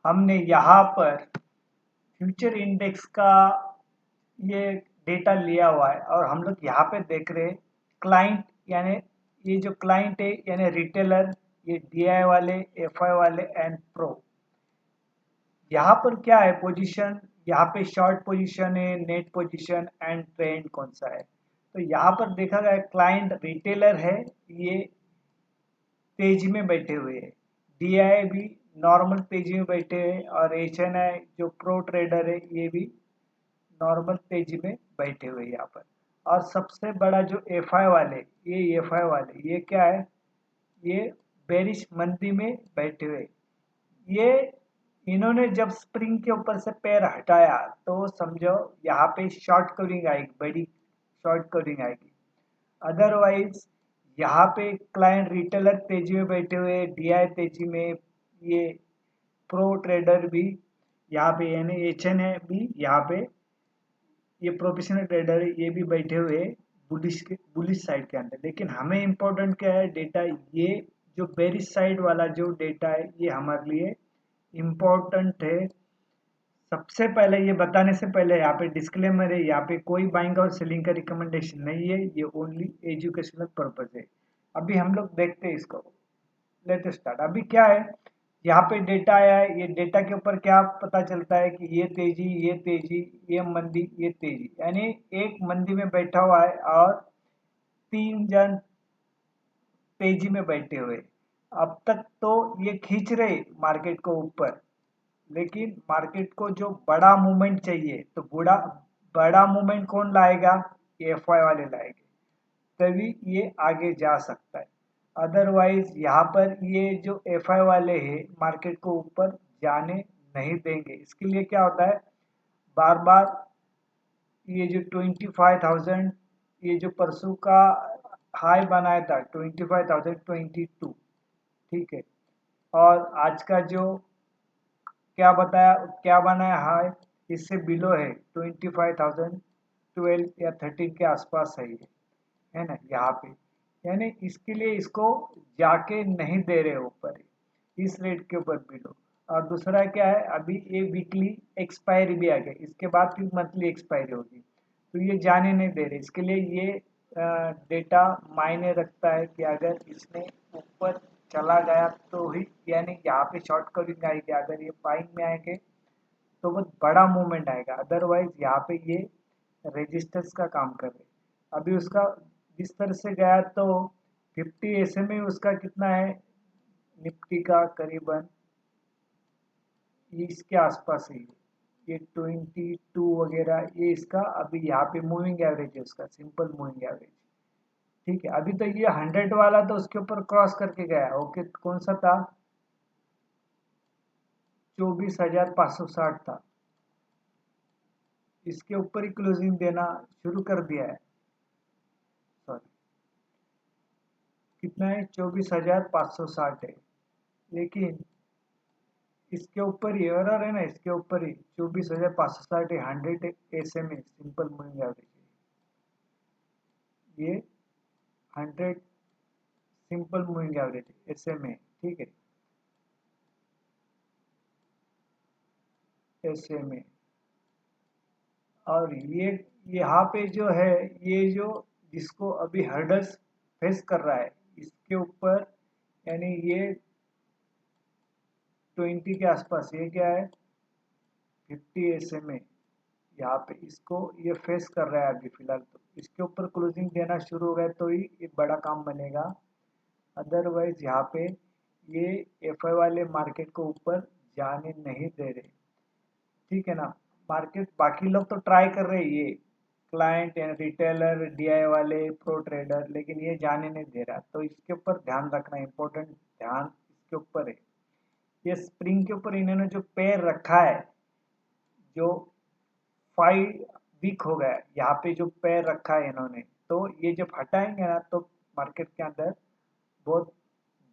हमने यहाँ पर फ्यूचर इंडेक्स का ये डेटा लिया हुआ है और हम लोग यहाँ पे देख रहे हैं क्लाइंट, यानी ये जो क्लाइंट है यानी रिटेलर, ये DI वाले, FI वाले एंड प्रो। यहाँ पर क्या है पोजीशन, यहाँ पे शॉर्ट पोजीशन है, नेट पोजीशन एंड ट्रेंड कौन सा है। तो यहाँ पर देखा गया क्लाइंट रिटेलर है, ये तेजी में बैठे हुए हैं। DI भी नॉर्मल तेजी में बैठे हैं और HNI जो प्रो ट्रेडर है ये भी नॉर्मल तेजी में बैठे हुए यहाँ पर। और सबसे बड़ा जो FI वाले, ये FI वाले ये क्या है, ये बेरिश मंदी में बैठे हुए। ये इन्होंने जब स्प्रिंग के ऊपर से पैर हटाया तो समझो यहाँ पे शॉर्ट कवरिंग आएगी, बड़ी शॉर्ट कवरिंग आएगी। अदरवाइज यहाँ पे क्लाइंट रिटेलर तेजी में बैठे हुए, DI तेजी में, ये प्रो ट्रेडर भी यहाँ पे यानी HNI भी यहाँ पे, ये प्रोफेशनल ट्रेडर ये भी बैठे हुए बुलिश साइड के अंदर। लेकिन हमें इम्पोर्टेंट क्या है डेटा, ये जो बेरिश साइड वाला जो डेटा है ये हमारे लिए इम्पोर्टेंट है। सबसे पहले ये बताने से पहले यहाँ पे डिस्क्लेमर है, यहाँ पे कोई बाइंग और सेलिंग का रिकमेंडेशन नहीं है, ये ओनली एजुकेशनल पर्पज है। अभी हम लोग देखते हैं इसको, लेट्स स्टार्ट। अभी क्या है, यहाँ पे डेटा आया है, ये डेटा के ऊपर क्या पता चलता है कि ये तेजी, ये तेजी, ये मंदी, ये तेजी, यानी एक मंदी में बैठा हुआ है और 3 जन तेजी में बैठे हुए। अब तक तो ये खींच रहे मार्केट को ऊपर, लेकिन मार्केट को जो बड़ा मूवमेंट चाहिए तो बड़ा मूवमेंट कौन लाएगा, ये FI वाले लाएंगे, तभी ये आगे जा सकता है। अदरवाइज यहाँ पर ये जो FI वाले हैं मार्केट को ऊपर जाने नहीं देंगे। इसके लिए क्या होता है, बार बार ये जो 25,000, ये जो परसों का हाई बनाया था 25,022, ठीक है, और आज का जो क्या बताया, क्या बनाया हाई, इससे बिलो है 25,012 या 13 के आसपास है ना यहाँ पे। यानी इसके लिए इसको जाके नहीं दे रहे ऊपर, इस रेट के ऊपर बिलो। और दूसरा क्या है, अभी ये वीकली एक्सपायरी भी आ गया, इसके बाद फिर मंथली एक्सपायरी होगी, तो ये जाने नहीं दे रहे। इसके लिए ये डेटा मायने रखता है कि अगर इसने ऊपर चला गया तो ही, यानी यहाँ पे शॉर्ट कवरिंग आएगी, अगर ये बाइंग में आएंगे तो बहुत बड़ा मूवमेंट आएगा। अदरवाइज यहाँ पे ये रेजिस्टेंस का काम कर रहे। अभी उसका जिस तरह से गया तो 50 SMA उसका कितना है, निफ्टी का करीबन ये इसके आसपास है, ये 22 वगैरह, ये इसका अभी यहाँ पे मूविंग एवरेज है उसका, सिंपल मूविंग एवरेज, ठीक है। अभी तो ये 100 वाला तो उसके ऊपर क्रॉस करके गया, ओके, कौन सा था, 24,560 था, इसके ऊपर ही क्लोजिंग देना शुरू कर दिया है। सॉरी, कितना है, 24,560 है, लेकिन इसके ऊपर ही एरर है ना, इसके ऊपर ही 24,560 100 SMA सिंपल मूविंग एवरेज, ये 100 सिंपल मूविंग एवरेज SMA, ठीक है, SMA। और ये यहाँ पे जो है, ये जो जिसको अभी हर्डल्स फेस कर रहा है, इसके ऊपर यानी ये 20 के आसपास, ये क्या है 50 SMA, यहाँ पे इसको ये फेस कर रहा है अभी फिलहाल, तो इसके ऊपर क्लोजिंग देना शुरू हो गया तो ही एक बड़ा काम बनेगा। अदरवाइज यहाँ पे ये FI वाले मार्केट को ऊपर जाने नहीं दे रहे, ठीक है ना। मार्केट बाकी लोग तो ट्राई कर रहे हैं, ये क्लाइंट रिटेलर DI वाले प्रो ट्रेडर, लेकिन ये जाने नहीं दे रहा, तो इसके ऊपर ध्यान रखना, इम्पोर्टेंट ध्यान इसके ऊपर है। ये स्प्रिंग के ऊपर इन्होंने जो पैर रखा है, जो 5 वीक हो गया यहाँ पे जो पैर रखा है इन्होंने, तो ये जब हटाएंगे ना तो मार्केट के अंदर बहुत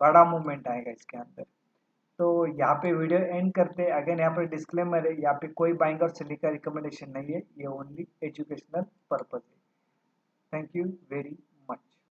बड़ा मूवमेंट आएगा इसके अंदर। तो यहाँ पे वीडियो एंड करते हैं। अगेन यहाँ पे डिस्क्लेमर है, यहाँ पे कोई बाइंग और सेलिंग का रिकमेंडेशन नहीं है, ये ओनली एजुकेशनल पर्पज है। Thank you very